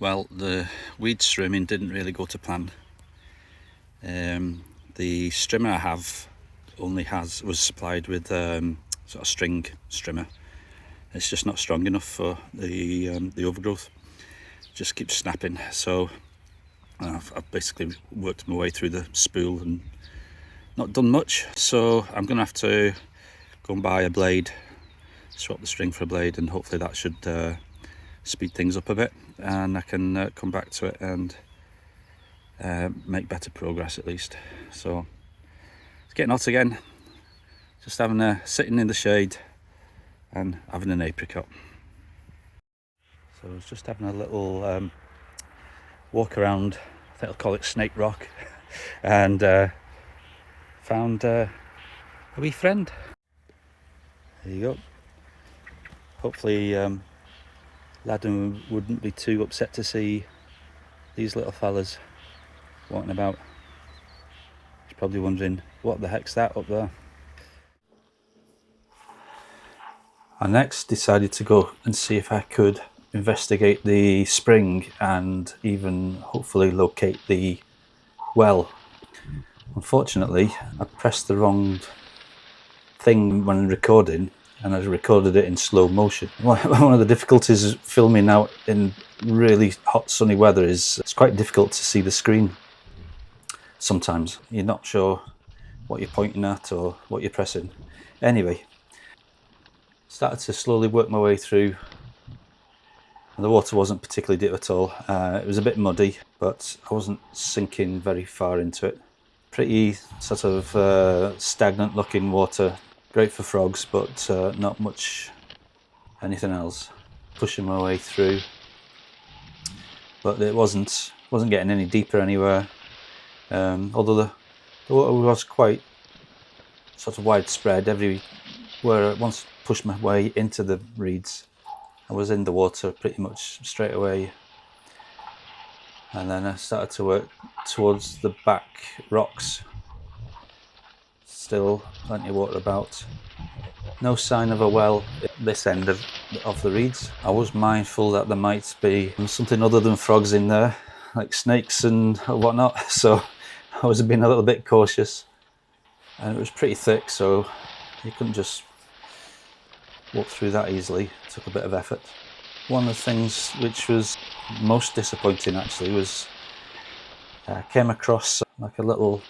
Well, the weed trimming didn't really go to plan. The strimmer I have was supplied with sort of string strimmer. It's just not strong enough for the overgrowth. It just keeps snapping. So I've basically worked my way through the spool and not done much. So I'm gonna have to go and buy a blade, swap the string for a blade, and hopefully that should speed things up a bit, and I can come back to it and make better progress at least. So it's getting hot again, just sitting in the shade and having an apricot. So I was just having a little walk around, I think I'll call it Snake Rock, and found a wee friend. There you go. Hopefully Ladin wouldn't be too upset to see these little fellas walking about. He's probably wondering, what the heck's that up there? I next decided to go and see if I could investigate the spring and even hopefully locate the well. Unfortunately, I pressed the wrong thing when recording, and I recorded it in slow motion. One of the difficulties filming out in really hot sunny weather is it's quite difficult to see the screen. Sometimes you're not sure what you're pointing at or what you're pressing. Anyway, started to slowly work my way through, and the water wasn't particularly deep at all. It was a bit muddy, but I wasn't sinking very far into it. Pretty sort of stagnant looking water. Great for frogs, but not much anything else. Pushing my way through, but it wasn't getting any deeper anywhere. Although the water was quite sort of widespread everywhere. Once I pushed my way into the reeds, I was in the water pretty much straight away. And then I started to work towards the back rocks. Still plenty of water about. No sign of a well at this end of the reeds. I was mindful that there might be something other than frogs in there, like snakes and whatnot, so I was being a little bit cautious. And it was pretty thick, so you couldn't just walk through that easily. It took a bit of effort. One of the things which was most disappointing actually was I came across like a little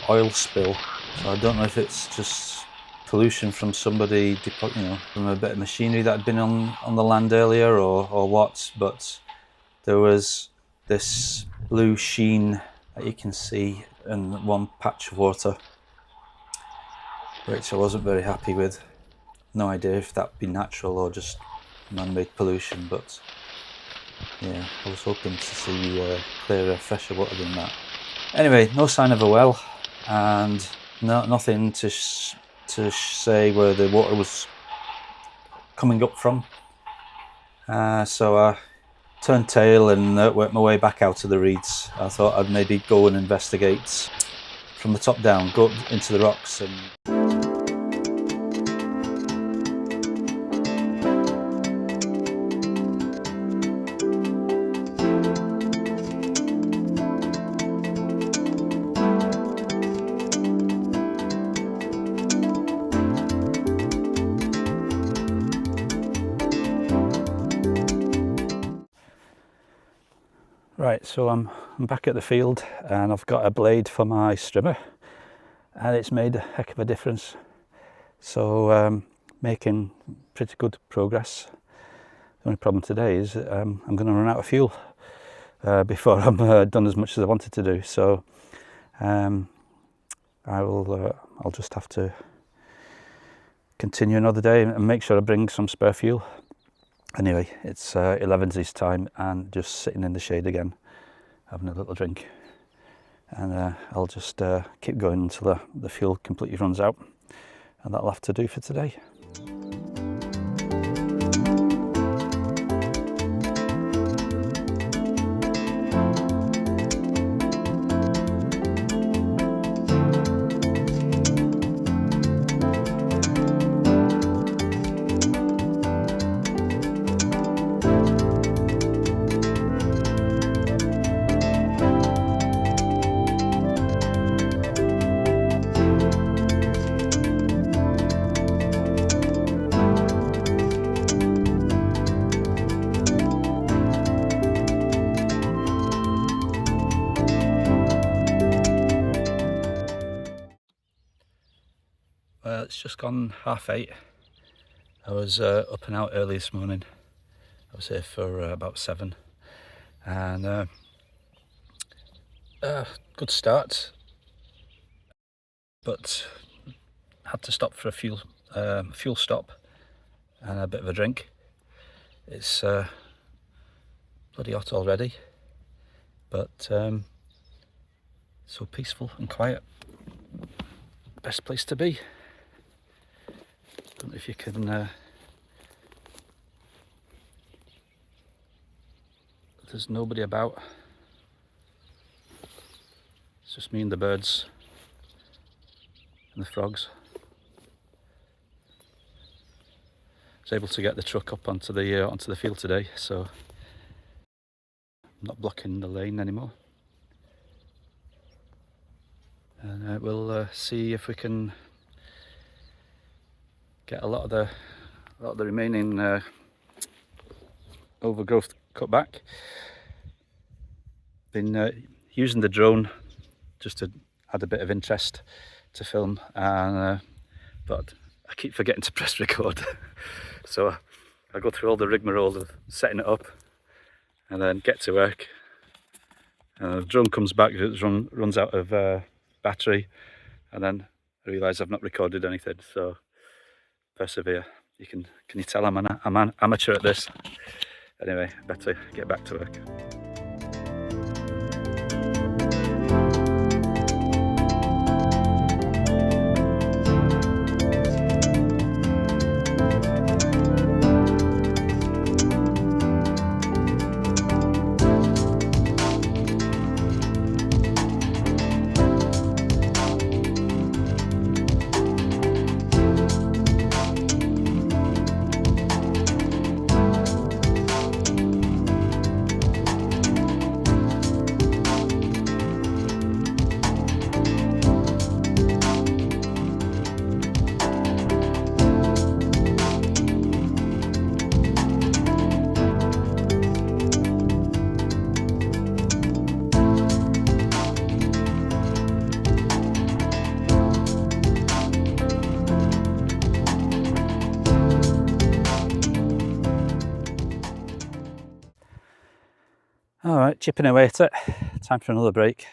oil spill. So I don't know if it's just pollution from somebody, from a bit of machinery that had been on the land earlier or what, but there was this blue sheen that you can see in one patch of water, which I wasn't very happy with. No idea if that'd be natural or just man-made pollution, but yeah, I was hoping to see clearer, fresher water than that. Anyway, no sign of a well, and nothing to say where the water was coming up from. So I turned tail and worked my way back out of the reeds. I thought I'd maybe go and investigate from the top down, go up into the rocks and Right, so I'm back at the field and I've got a blade for my strimmer, and it's made a heck of a difference. So making pretty good progress. The only problem today is I'm going to run out of fuel before I'm done as much as I wanted to do. So I'll just have to continue another day and make sure I bring some spare fuel. Anyway, it's 11's time and just sitting in the shade again, having a little drink. And I'll just keep going until the fuel completely runs out, and that'll have to do for today. It's just gone 8:30. I was up and out early this morning. I was here for about 7, and good start, but had to stop for a fuel stop and a bit of a drink. It's bloody hot already, but so peaceful and quiet. Best place to be. Don't know if you can. There's nobody about. It's just me and the birds and the frogs. I was able to get the truck up onto the field today, so I'm not blocking the lane anymore. And we'll see if we can get a lot of the remaining overgrowth cut back. Been using the drone just to add a bit of interest to film, and but I keep forgetting to press record. So I go through all the rigmarole of setting it up and then get to work, and the drone comes back, it runs out of battery, and then I realise I've not recorded anything. So persevere. Can you tell I'm an amateur at this? Anyway, better get back to work. All right, chipping away at it. Time for another break.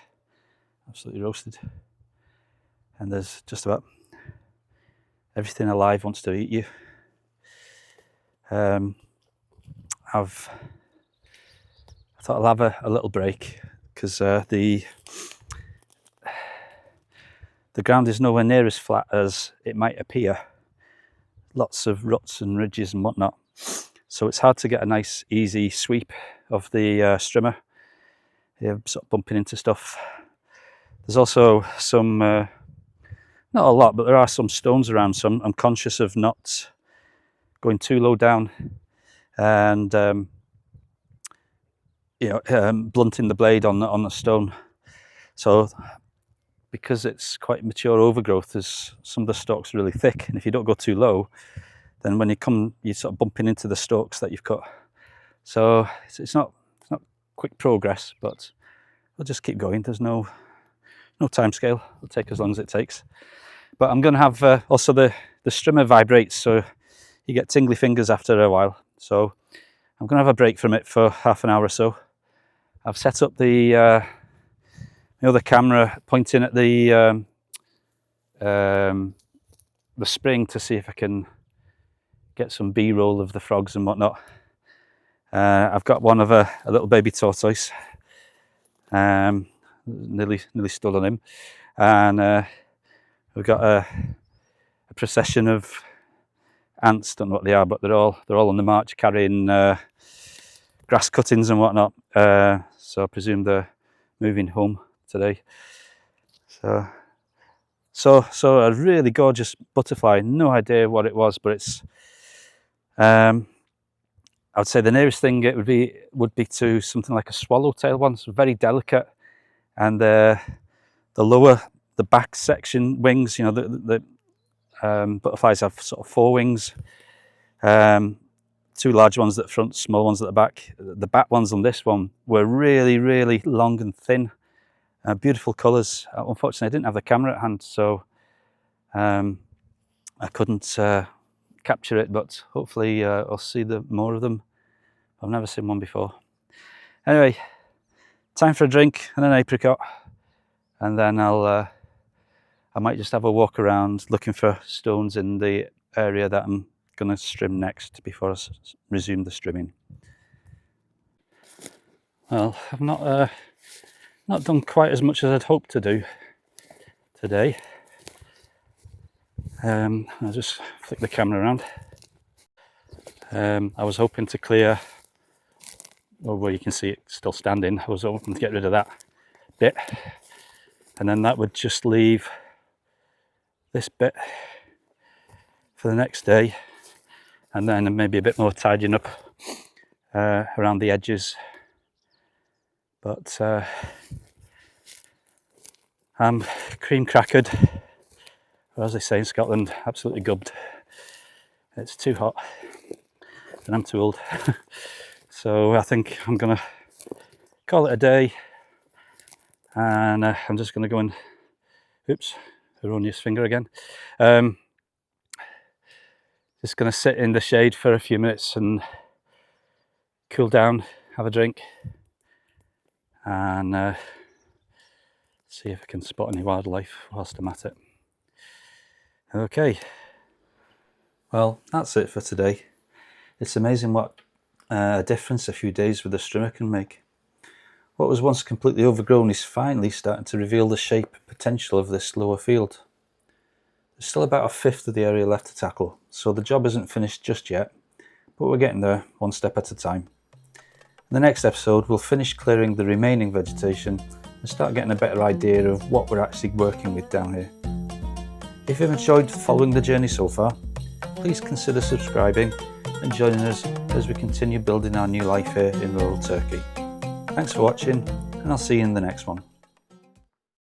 Absolutely roasted. And there's just about everything alive wants to eat you. I thought I'll have a little break because the ground is nowhere near as flat as it might appear. Lots of ruts and ridges and whatnot. So it's hard to get a nice easy sweep of the strimmer. You're sort of bumping into stuff. There's also some, not a lot, but there are some stones around, so I'm conscious of not going too low down and blunting the blade on the stone. So because it's quite mature overgrowth, there's some of the stalks really thick, and if you don't go too low, then when you come, you're sort of bumping into the stalks that you've cut. So it's not quick progress, but we'll just keep going. There's no time scale. It'll take as long as it takes. But I'm going to have also the strimmer vibrates, so you get tingly fingers after a while. So I'm going to have a break from it for half an hour or so. I've set up the other camera pointing at the spring to see if I can get some B-roll of the frogs and whatnot. I've got one of a little baby tortoise, nearly stolen him, and we've got a procession of ants. Don't know what they are, but they're all on the march carrying grass cuttings and whatnot. So I presume they're moving home today. So a really gorgeous butterfly. No idea what it was, but it's. I would say the nearest thing it would be to something like a swallowtail one. So very delicate, and the back section wings. You know, the butterflies have sort of 4 wings. 2 large ones at the front, small ones at the back. The back ones on this one were really, really long and thin. Beautiful colours. Unfortunately, I didn't have the camera at hand, so I couldn't capture it, but hopefully I'll see more of them. I've never seen one before. Anyway, time for a drink and an apricot, and then I might just have a walk around looking for stones in the area that I'm going to strim next before I resume the strimming. Well, I've not done quite as much as I'd hoped to do today. I'll just flick the camera around. I was hoping to clear, or where you can see it still standing, I was hoping to get rid of that bit, and then that would just leave this bit for the next day, and then maybe a bit more tidying up around the edges. But I'm cream crackered, or as they say in Scotland, absolutely gubbed. It's too hot and I'm too old. So I think I'm gonna call it a day, and I'm just gonna go and, oops, erroneous finger again. Just gonna sit in the shade for a few minutes and cool down, have a drink, and see if I can spot any wildlife whilst I'm at it. Okay, well, that's it for today. It's amazing what a difference a few days with a strimmer can make. What was once completely overgrown is finally starting to reveal the shape and potential of this lower field. There's still about a fifth of the area left to tackle, so the job isn't finished just yet, but we're getting there one step at a time. In the next episode, we'll finish clearing the remaining vegetation and start getting a better idea of what we're actually working with down here. If you've enjoyed following the journey so far, please consider subscribing and joining us as we continue building our new life here in rural Turkey. Thanks for watching, and I'll see you in the next one.